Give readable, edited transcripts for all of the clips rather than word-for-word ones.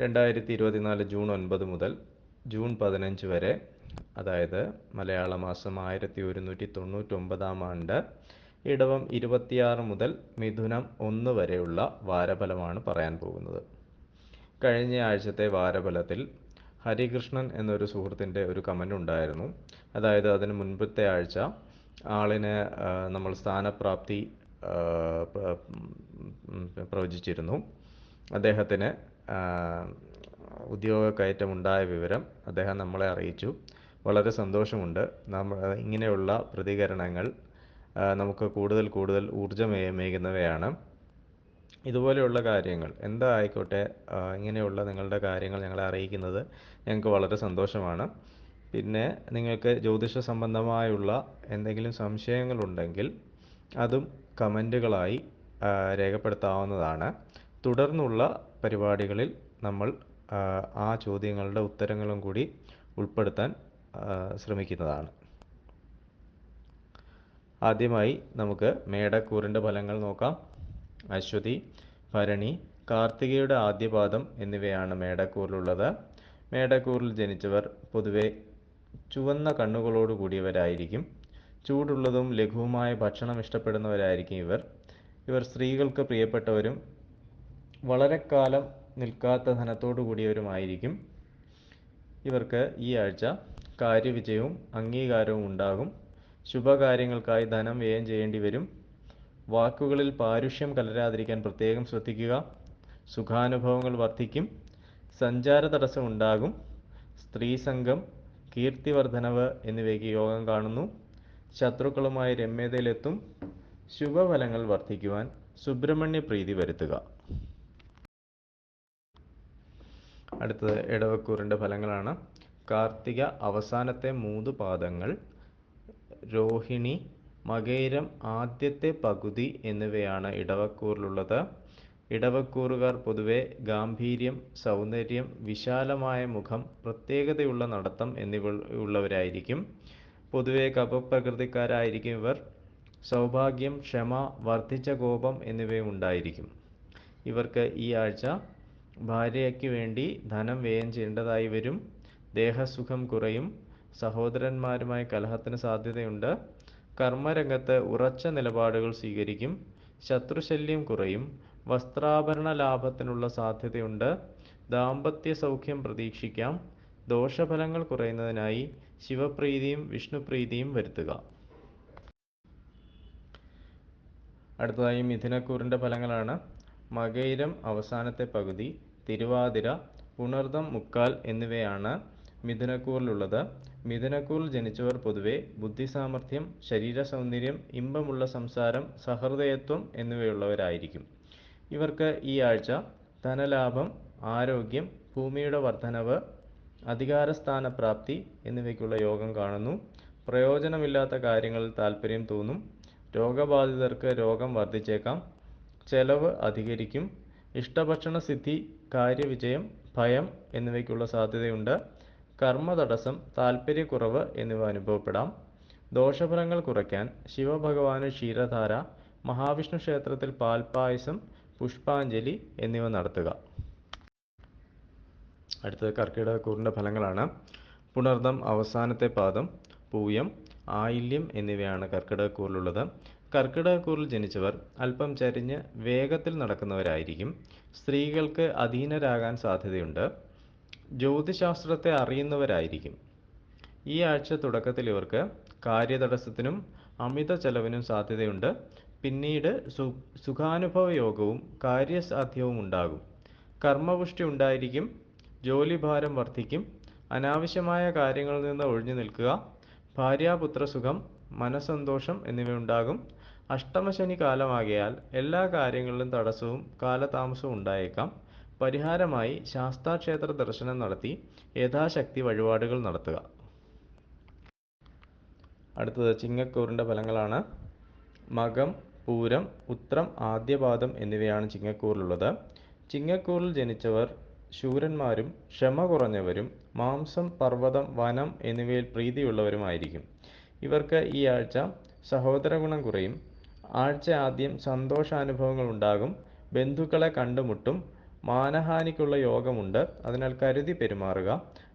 2024 June 9 മുതൽ June 15 വരെ, അതായത് മലയാള മാസം 1199 ആണ്ട്, ഇടവം 26 മുതൽ മിഥുനം 1 വരെയുള്ള വാരഫലമാണ് പറയാൻ പോകുന്നത്. കഴിഞ്ഞ ആഴ്ചത്തെ വാരഫലത്തിൽ ഹരികൃഷ്ണൻ എന്നൊരു സുഹൃത്തിൻ്റെ ഒരു കമൻ്റ് ഉണ്ടായിരുന്നു. അതായത് അതിന് മുൻപത്തെ ആഴ്ച ആളിന് നമ്മൾ സ്ഥാനപ്രാപ്തി പ്രവചിച്ചിരുന്നു. അദ്ദേഹത്തിന് ഉദ്യോഗ കയറ്റമുണ്ടായ വിവരം അദ്ദേഹം നമ്മളെ അറിയിച്ചു. വളരെ സന്തോഷമുണ്ട്. ഇങ്ങനെയുള്ള പ്രതികരണങ്ങൾ നമുക്ക് കൂടുതൽ ഊർജ്ജമേകുന്നവയാണ്. ഇതുപോലെയുള്ള കാര്യങ്ങൾ എന്തായിക്കോട്ടെ, ഇങ്ങനെയുള്ള നിങ്ങളുടെ കാര്യങ്ങൾ ഞങ്ങളെ അറിയിക്കുന്നത് ഞങ്ങൾക്ക് വളരെ സന്തോഷമാണ്. പിന്നെ നിങ്ങൾക്ക് ജ്യോതിഷ സംബന്ധമായുള്ള എന്തെങ്കിലും സംശയങ്ങളുണ്ടെങ്കിൽ അതും കമൻറ്റുകളായി രേഖപ്പെടുത്താവുന്നതാണ്. തുടർന്നുള്ള പരിപാടികളിൽ നമ്മൾ ആ ചോദ്യങ്ങളുടെ ഉത്തരങ്ങളും കൂടി ഉൾപ്പെടുത്താൻ ശ്രമിക്കുന്നതാണ്. ആദ്യമായി നമുക്ക് മേടക്കൂറിൻ്റെ ഫലങ്ങൾ നോക്കാം. അശ്വതി, ഭരണി, കാർത്തികയുടെ ആദ്യപാദം എന്നിവയാണ് മേടക്കൂറിലുള്ളത്. മേടക്കൂറിൽ ജനിച്ചവർ പൊതുവെ ചുവന്ന കണ്ണുകളോട് കൂടിയവരായിരിക്കും. ചൂടുള്ളതും ലഘുവുമായ ഭക്ഷണം ഇഷ്ടപ്പെടുന്നവരായിരിക്കും ഇവർ സ്ത്രീകൾക്ക് പ്രിയപ്പെട്ടവരും വളരെ കാലം നിൽക്കാത്ത ധനത്തോടു കൂടിയവരുമായിരിക്കും. ഇവർക്ക് ഈ ആഴ്ച കാര്യവിജയവും അംഗീകാരവും ഉണ്ടാകും. ശുഭകാര്യങ്ങൾക്കായി ധനം വ്യയം ചെയ്യേണ്ടി വരും. വാക്കുകളിൽ പാരുഷ്യം കലരാതിരിക്കാൻ പ്രത്യേകം ശ്രദ്ധിക്കുക. സുഖാനുഭവങ്ങൾ വർദ്ധിക്കും. സഞ്ചാര തടസ്സം ഉണ്ടാകും. സ്ത്രീസംഘം, കീർത്തിവർദ്ധനവ് എന്നിവയ്ക്ക് യോഗം കാണുന്നു. ശത്രുക്കളുമായി രമ്യതയിലെത്തും. ശുഭഫലങ്ങൾ വർദ്ധിക്കുവാൻ സുബ്രഹ്മണ്യ പ്രീതി വരുത്തുക. അടുത്തത് ഇടവക്കൂറിൻ്റെ ഫലങ്ങളാണ്. കാർത്തിക അവസാനത്തെ 3 പാദങ്ങൾ, രോഹിണി, മകയിരം ആദ്യത്തെ പകുതി എന്നിവയാണ് ഇടവക്കൂറിലുള്ളത്. ഇടവക്കൂറുകാർ പൊതുവെ ഗാംഭീര്യം, സൗന്ദര്യം, വിശാലമായ മുഖം, പ്രത്യേകതയുള്ള നടത്തം എന്നിവ ഉള്ളവരായിരിക്കും. പൊതുവെ കപപ്രകൃതിക്കാരായിരിക്കും ഇവർ. സൗഭാഗ്യം, ക്ഷമ, വർദ്ധിച്ച കോപം എന്നിവയും ഉണ്ടായിരിക്കും. ഇവർക്ക് ഈ ആഴ്ച ഭാര്യയ്ക്ക് വേണ്ടി ധനം വ്യയം ചെയ്യേണ്ടതായി വരും. ദേഹസുഖം കുറയും. സഹോദരന്മാരുമായി കലഹത്തിന് സാധ്യതയുണ്ട്. കർമ്മരംഗത്ത് ഉറച്ച നിലപാടുകൾ സ്വീകരിക്കും. ശത്രുശല്യം കുറയും. വസ്ത്രാഭരണ ലാഭത്തിനുള്ള സാധ്യതയുണ്ട്. ദാമ്പത്യ സൗഖ്യം പ്രതീക്ഷിക്കാം. ദോഷഫലങ്ങൾ കുറയുന്നതിനായി ശിവപ്രീതിയും വിഷ്ണുപ്രീതിയും വരുത്തുക. അടുത്തതായി മിഥുനക്കൂറിൻ്റെ ഫലങ്ങളാണ്. മകയിരം അവസാനത്തെ പകുതി, തിരുവാതിര, പുണർദം മുക്കാൽ എന്നിവയാണ് മിഥുനക്കൂറിലുള്ളത്. മിഥുനക്കൂറിൽ ജനിച്ചവർ പൊതുവെ ബുദ്ധിസാമർഥ്യം, ശരീരസൗന്ദര്യം, ഇമ്പമുള്ള സംസാരം, സഹൃദയത്വം എന്നിവയുള്ളവരായിരിക്കും. ഇവർക്ക് ഈ ആഴ്ച ധനലാഭം, ആരോഗ്യം, ഭൂമിയുടെ വർധനവ്, അധികാരസ്ഥാനപ്രാപ്തി എന്നിവയ്ക്കുള്ള യോഗം കാണുന്നു. പ്രയോജനമില്ലാത്ത കാര്യങ്ങളിൽ താൽപ്പര്യം തോന്നും. രോഗബാധിതർക്ക് രോഗം വർദ്ധിച്ചേക്കാം. ചെലവ് അധികരിക്കും. ഇഷ്ടഭക്ഷണസിദ്ധി, കാര്യവിജയം, ഭയം എന്നിവയ്ക്കുള്ള സാധ്യതയുണ്ട്. കർമ്മതടസ്സം, താൽപ്പര്യക്കുറവ് എന്നിവ അനുഭവപ്പെടാം. ദോഷഫലങ്ങൾ കുറയ്ക്കാൻ ശിവഭഗവാന് ക്ഷീരധാര, മഹാവിഷ്ണു ക്ഷേത്രത്തിൽ പാൽപ്പായസം, പുഷ്പാഞ്ജലി എന്നിവ നടത്തുക. അടുത്തത് കർക്കിടകക്കൂറിൻ്റെ ഫലങ്ങളാണ്. പുണർദം അവസാനത്തെ പാദം, പൂയം, ആയില്യം എന്നിവയാണ് കർക്കിടകക്കൂറിലുള്ളത്. കർക്കിടകക്കൂറിൽ ജനിച്ചവർ അല്പം ചരിഞ്ഞ് വേഗത്തിൽ നടക്കുന്നവരായിരിക്കും. സ്ത്രീകൾക്ക് അധീനരാകാൻ സാധ്യതയുണ്ട്. ജ്യോതിശാസ്ത്രത്തെ അറിയുന്നവരായിരിക്കും. ഈ ആഴ്ച തുടക്കത്തിൽ ഇവർക്ക് കാര്യതടസ്സത്തിനും അമിത ചെലവിനും സാധ്യതയുണ്ട്. പിന്നീട് സുഖാനുഭവ യോഗവും കാര്യസാധ്യവും ഉണ്ടാകും. കർമ്മപുഷ്ടി ഉണ്ടായിരിക്കും. ജോലിഭാരം വർദ്ധിക്കും. അനാവശ്യമായ കാര്യങ്ങളിൽ നിന്ന് ഒഴിഞ്ഞു നിൽക്കുക. ഭാര്യാപുത്രസുഖം, മനസ്സന്തോഷം എന്നിവയുണ്ടാകും. അഷ്ടമശനി കാലമാകയാൽ എല്ലാ കാര്യങ്ങളിലും തടസ്സവും കാലതാമസവും ഉണ്ടായേക്കാം. പരിഹാരമായി ശാസ്താക്ഷേത്ര ദർശനം നടത്തി യഥാശക്തി വഴിപാടുകൾ നടത്തുക. അടുത്തത് ചിങ്ങക്കൂറിൻ്റെ ഫലങ്ങളാണ്. മകം, പൂരം, ഉത്രം ആദ്യപാദം എന്നിവയാണ് ചിങ്ങക്കൂറിലുള്ളത്. ചിങ്ങക്കൂറിൽ ജനിച്ചവർ ശൂരന്മാരും ക്ഷമ കുറഞ്ഞവരും മാംസം, പർവ്വതം, വനം എന്നിവയിൽ പ്രീതിയുള്ളവരുമായിരിക്കും. ഇവർക്ക് ഈ ആഴ്ച സഹോദരഗുണം കുറയും. ആഴ്ച ആദ്യം സന്തോഷാനുഭവങ്ങൾ ഉണ്ടാകും. ബന്ധുക്കളെ കണ്ടുമുട്ടും. മാനഹാനിക്കുള്ള യോഗമുണ്ട്, അതിനാൽ കരുതി പെരുമാറുക.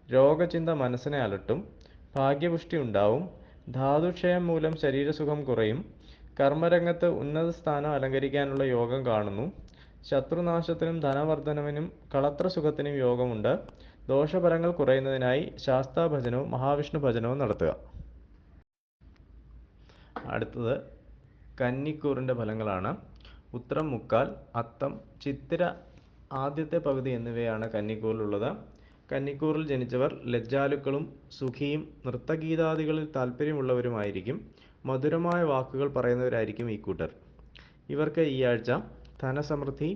രോഗചിന്ത മനസ്സിനെ അലട്ടും. ഭാഗ്യപുഷ്ടി ഉണ്ടാവും. ധാതുക്ഷയം മൂലം ശരീരസുഖം കുറയും. കർമ്മരംഗത്ത് ഉന്നത സ്ഥാനം അലങ്കരിക്കാനുള്ള യോഗം കാണുന്നു. ശത്രുനാശത്തിനും ധനവർദ്ധനവിനും കളത്രസുഖത്തിനും യോഗമുണ്ട്. ദോഷഫലങ്ങൾ കുറയുന്നതിനായി ശാസ്താഭജനവും മഹാവിഷ്ണു ഭജനവും നടത്തുക. അടുത്തത് കന്നിക്കൂറിൻ്റെ ഫലങ്ങളാണ്. ഉത്രം മുക്കാൽ, അത്തം, ചിത്തിര ആദ്യത്തെ പകുതി എന്നിവയാണ് കന്നിക്കൂറിലുള്ളത്. കന്നിക്കൂറിൽ ജനിച്ചവർ ലജ്ജാലുക്കളും സുഖിയും നൃത്തഗീതാദികളിൽ താല്പര്യമുള്ളവരുമായിരിക്കും. മധുരമായ വാക്കുകൾ പറയുന്നവരായിരിക്കും ഈ കൂട്ടർ. ഇവർക്ക് ഈ ആഴ്ച ധനസമൃദ്ധി,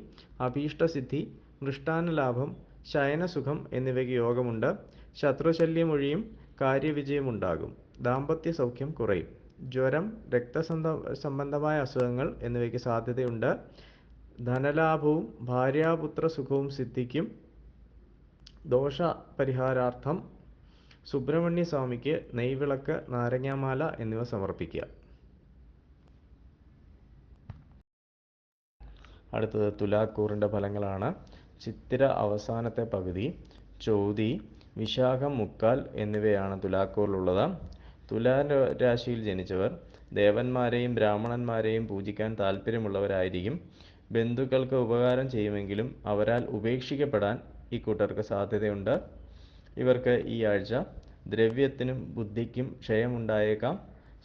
അഭീഷ്ടസിദ്ധി, മൃഷ്ടാന്നലാഭം, ശയനസുഖം എന്നിവയ്ക്ക് യോഗമുണ്ട്. ശത്രുശല്യം ഒഴിയും. കാര്യവിജയമുണ്ടാകും. ദാമ്പത്യ സൗഖ്യം കുറയും. ജ്വരം, സംബന്ധമായ അസുഖങ്ങൾ എന്നിവയ്ക്ക് സാധ്യതയുണ്ട്. ധനലാഭവും ഭാര്യാപുത്ര സുഖവും സിദ്ധിക്കും. ദോഷപരിഹാരാർത്ഥം സുബ്രഹ്മണ്യ സ്വാമിക്ക് നെയ്വിളക്ക്, നാരങ്ങാമാല എന്നിവ സമർപ്പിക്കുക. അടുത്തത് തുലാക്കൂറിൻ്റെ ഫലങ്ങളാണ്. ചിത്തിര അവസാനത്തെ പകുതി, ചോതി, വിശാഖം മുക്കാൽ എന്നിവയാണ് തുലാക്കൂറിലുള്ളത്. തുലാ രാശിയിൽ ജനിച്ചവർ ദേവന്മാരെയും ബ്രാഹ്മണന്മാരെയും പൂജിക്കാൻ താല്പര്യമുള്ളവരായിരിക്കും. ബന്ധുക്കൾക്ക് ഉപകാരം ചെയ്യുമെങ്കിലും അവരാൽ ഉപേക്ഷിക്കപ്പെടാൻ ഈ കൂട്ടർക്ക് സാധ്യതയുണ്ട്. ഇവർക്ക് ഈ ആഴ്ച ദ്രവ്യത്തിനും ബുദ്ധിക്കും ക്ഷയമുണ്ടായേക്കാം.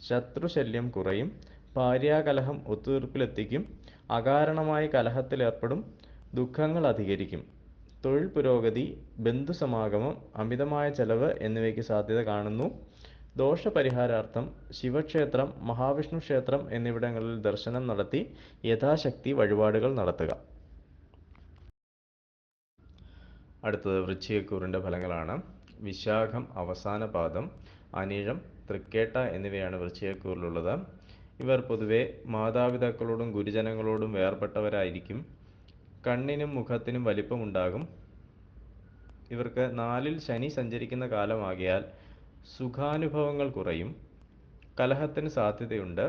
ശത്രുശല്യം കുറയും. ഭാര്യാകലഹം ഒത്തുതീർപ്പിലെത്തിക്കും. അകാരണമായി കലഹത്തിലേർപ്പെടും. ദുഃഖങ്ങൾ അധികരിക്കും. തൊഴിൽ പുരോഗതി, ബന്ധുസമാഗമം, അമിതമായ ചെലവ് എന്നിവയ്ക്ക് സാധ്യത കാണുന്നു. ദോഷപരിഹാരാർത്ഥം ശിവക്ഷേത്രം, മഹാവിഷ്ണു ക്ഷേത്രം എന്നിവിടങ്ങളിൽ ദർശനം നടത്തി യഥാശക്തി വഴിപാടുകൾ നടത്തുക. അടുത്തത് വൃശ്ചികക്കൂറിൻ്റെ ഫലങ്ങളാണ്. വിശാഖം അവസാന പാദം, അനിഴം, തൃക്കേട്ട എന്നിവയാണ് വൃശ്ചികക്കൂറിലുള്ളത്. ഇവർ പൊതുവെ മാതാപിതാക്കളോടും ഗുരുജനങ്ങളോടും വേർപെട്ടവരായിരിക്കും. കണ്ണിനും മുഖത്തിനും വലിപ്പമുണ്ടാകും. ഇവർക്ക് 4-ൽ ശനി സഞ്ചരിക്കുന്ന കാലമാകയാൽ സുഖാനുഭവങ്ങൾ കുറയും. കലഹത്തിന് സാധ്യതയുണ്ട്,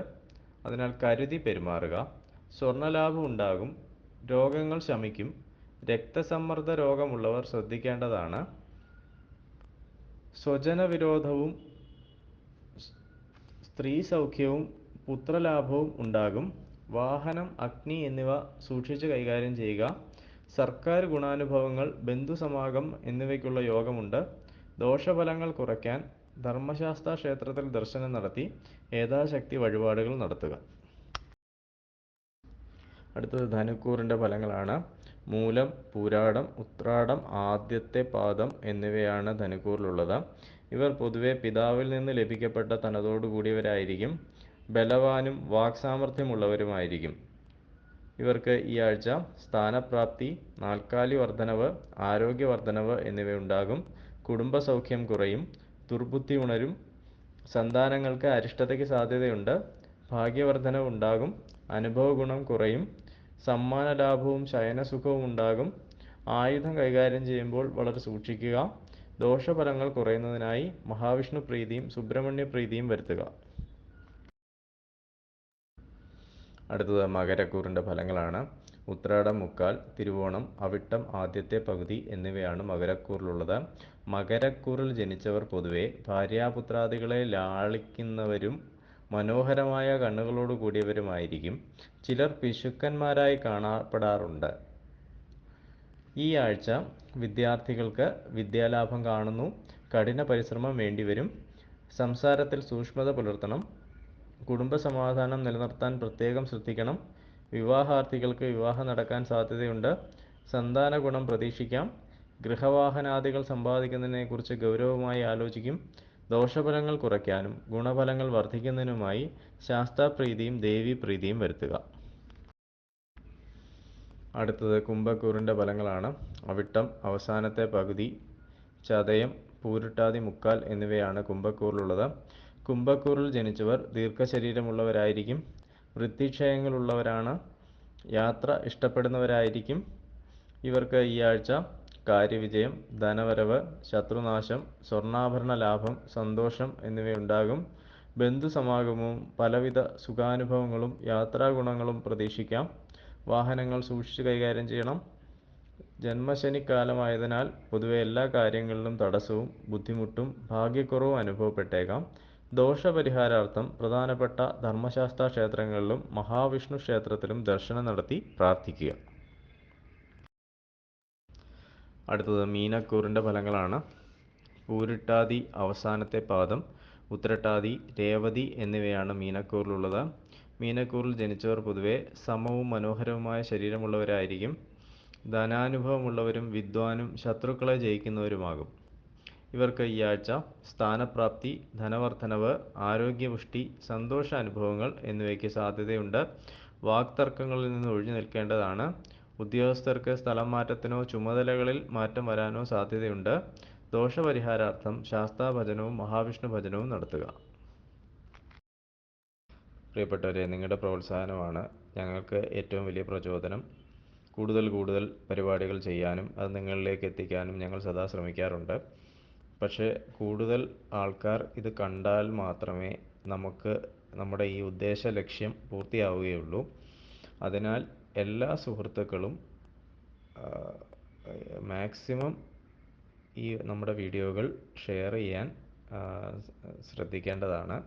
അതിനാൽ കരുതി പെരുമാറുക. സ്വർണലാഭം ഉണ്ടാകും. രോഗങ്ങൾ ശമിക്കും. രക്തസമ്മർദ്ദ രോഗമുള്ളവർ ശ്രദ്ധിക്കേണ്ടതാണ്. സ്വജനവിരോധവും സ്ത്രീ സൗഖ്യവും പുത്രലാഭവും ഉണ്ടാകും. വാഹനം, അഗ്നി എന്നിവ സൂക്ഷിച്ച് കൈകാര്യം ചെയ്യുക. സർക്കാർ ഗുണാനുഭവങ്ങൾ, ബന്ധുസമാഗം എന്നിവയ്ക്കുള്ള യോഗമുണ്ട്. ദോഷഫലങ്ങൾ കുറയ്ക്കാൻ ധർമ്മശാസ്ത്ര ക്ഷേത്രത്തിൽ ദർശനം നടത്തി യഥാശക്തി വഴിപാടുകൾ നടത്തുക. അടുത്തത് ധനുക്കൂറിൻ്റെ ഫലങ്ങളാണ്. മൂലം, പൂരാടം, ഉത്രാടം ആദ്യത്തെ പാദം എന്നിവയാണ് ധനുക്കൂറിലുള്ളത്. ഇവർ പൊതുവെ പിതാവിൽ നിന്ന് ലഭിക്കപ്പെട്ട തനതോടു കൂടിയവരായിരിക്കും. ബലവാനും വാക്സാമർഥ്യമുള്ളവരുമായിരിക്കും. ഇവർക്ക് ഈ ആഴ്ച സ്ഥാനപ്രാപ്തി, നാൽക്കാലി വർധനവ്, ആരോഗ്യവർധനവ് എന്നിവയുണ്ടാകും. കുടുംബസൗഖ്യം കുറയും. ദുർബുദ്ധി ഉണരും. സന്താനങ്ങൾക്ക് അരിഷ്ടതയ്ക്ക് സാധ്യതയുണ്ട്. ഭാഗ്യവർധനവ് ഉണ്ടാകും. അനുഭവഗുണം കുറയും. സമ്മാനലാഭവും ശയനസുഖവും ഉണ്ടാകും. ആയുധം കൈകാര്യം ചെയ്യുമ്പോൾ വളരെ സൂക്ഷിക്കുക. ദോഷഫലങ്ങൾ കുറയുന്നതിനായി മഹാവിഷ്ണു പ്രീതിയും സുബ്രഹ്മണ്യ പ്രീതിയും വരുത്തുക. അടുത്തത് മകരക്കൂറിൻ്റെ ഫലങ്ങളാണ്. ഉത്രാടം മുക്കാൽ, തിരുവോണം, അവിട്ടം ആദ്യത്തെ പകുതി എന്നിവയാണ് മകരക്കൂറിലുള്ളത്. മകരക്കൂറിൽ ജനിച്ചവർ പൊതുവെ ഭാര്യാപുത്രാദികളെ ലാളിക്കുന്നവരും മനോഹരമായ കണ്ണുകളോട് കൂടിയവരുമായിരിക്കും. ചിലർ പിശുക്കന്മാരായി കാണപ്പെടാറുണ്ട്. ഈ ആഴ്ച വിദ്യാർത്ഥികൾക്ക് വിദ്യാലാഭം കാണുന്നു. കഠിന പരിശ്രമം വേണ്ടിവരും. സംസാരത്തിൽ സൂക്ഷ്മത പുലർത്തണം. കുടുംബസമാധാനം നിലനിർത്താൻ പ്രത്യേകം ശ്രദ്ധിക്കണം. വിവാഹാർത്ഥികൾക്ക് വിവാഹം നടക്കാൻ സാധ്യതയുണ്ട്. സന്താന ഗുണം പ്രതീക്ഷിക്കാം. ഗൃഹവാഹനാദികൾ സമ്പാദിക്കുന്നതിനെക്കുറിച്ച് ഗൗരവമായി ആലോചിക്കും. ദോഷഫലങ്ങൾ കുറയ്ക്കാനും ഗുണഫലങ്ങൾ വർദ്ധിക്കുന്നതിനുമായി ശാസ്താപ്രീതിയും ദേവീപ്രീതിയും വരുത്തുക. അടുത്തത് കുംഭക്കൂറിൻ്റെ ഫലങ്ങളാണ്. അവിട്ടം അവസാനത്തെ പകുതി, ചതയം, പൂരിട്ടാതി മുക്കാൽ എന്നിവയാണ് കുംഭക്കൂറിലുള്ളത്. കുംഭക്കൂറിൽ ജനിച്ചവർ ദീർഘശരീരമുള്ളവരായിരിക്കും. വൃത്തിക്ഷയങ്ങളുള്ളവരാണ്. യാത്ര ഇഷ്ടപ്പെടുന്നവരായിരിക്കും. ഇവർക്ക് ഈ ആഴ്ച കാര്യവിജയം, ധനവരവ്, ശത്രുനാശം, സ്വർണ്ണാഭരണ ലാഭം, സന്തോഷം എന്നിവയുണ്ടാകും. ബന്ധുസമാഗമവും പലവിധ സുഖാനുഭവങ്ങളും യാത്രാഗുണങ്ങളും പ്രതീക്ഷിക്കാം. വാഹനങ്ങൾ സൂക്ഷിച്ച് കൈകാര്യം ചെയ്യണം. ജന്മശനിക്കാലമായതിനാൽ പൊതുവെ എല്ലാ കാര്യങ്ങളിലും തടസ്സവും ബുദ്ധിമുട്ടും ഭാഗ്യക്കുറവും അനുഭവപ്പെട്ടേക്കാം. ദോഷപരിഹാരാർത്ഥം പ്രധാനപ്പെട്ട ധർമ്മശാസ്താ ക്ഷേത്രങ്ങളിലും മഹാവിഷ്ണു ക്ഷേത്രത്തിലും ദർശനം നടത്തി പ്രാർത്ഥിക്കുക. അടുത്തത് മീനക്കൂറിൻ്റെ ഫലങ്ങളാണ്. പൂരിട്ടാതി അവസാനത്തെ പാദം, ഉത്രട്ടാതി, രേവതി എന്നിവയാണ് മീനക്കൂറിലുള്ളത്. മീനക്കൂറിൽ ജനിച്ചവർ പൊതുവെ സമവും മനോഹരവുമായ ശരീരമുള്ളവരായിരിക്കും. ധനാനുഭവമുള്ളവരും വിദ്വാനും ശത്രുക്കളെ ജയിക്കുന്നവരുമാകും. ഇവർക്ക് ഈ ആഴ്ച സ്ഥാനപ്രാപ്തി, ധനവർദ്ധനവ്, ആരോഗ്യപുഷ്ടി, സന്തോഷാനുഭവങ്ങൾ എന്നിവയ്ക്ക് സാധ്യതയുണ്ട്. വാക്തർക്കങ്ങളിൽ നിന്ന് ഒഴിഞ്ഞു നിൽക്കേണ്ടതാണ്. ഉദ്യോഗസ്ഥർക്ക് സ്ഥലം മാറ്റത്തിനോ ചുമതലകളിൽ മാറ്റം വരാനോ സാധ്യതയുണ്ട്. ദോഷപരിഹാരാർത്ഥം ശാസ്താഭജനവും മഹാവിഷ്ണു ഭജനവും നടത്തുക. പ്രിയപ്പെട്ടവരെ, നിങ്ങളുടെ പ്രോത്സാഹനമാണ് ഞങ്ങൾക്ക് ഏറ്റവും വലിയ പ്രചോദനം. കൂടുതൽ പരിപാടികൾ ചെയ്യാനും അത് നിങ്ങളിലേക്ക് എത്തിക്കാനും ഞങ്ങൾ സദാ ശ്രമിക്കാറുണ്ട്. പക്ഷേ കൂടുതൽ ആൾക്കാർ ഇത് കണ്ടാൽ മാത്രമേ നമുക്ക് നമ്മുടെ ഈ ഉദ്ദേശ ലക്ഷ്യം പൂർത്തിയാവുകയുള്ളൂ. അതിനാൽ എല്ലാ സുഹൃത്തുക്കളും മാക്സിമം ഈ നമ്മുടെ വീഡിയോകൾ ഷെയർ ചെയ്യാൻ ശ്രദ്ധിക്കേണ്ടതാണ്.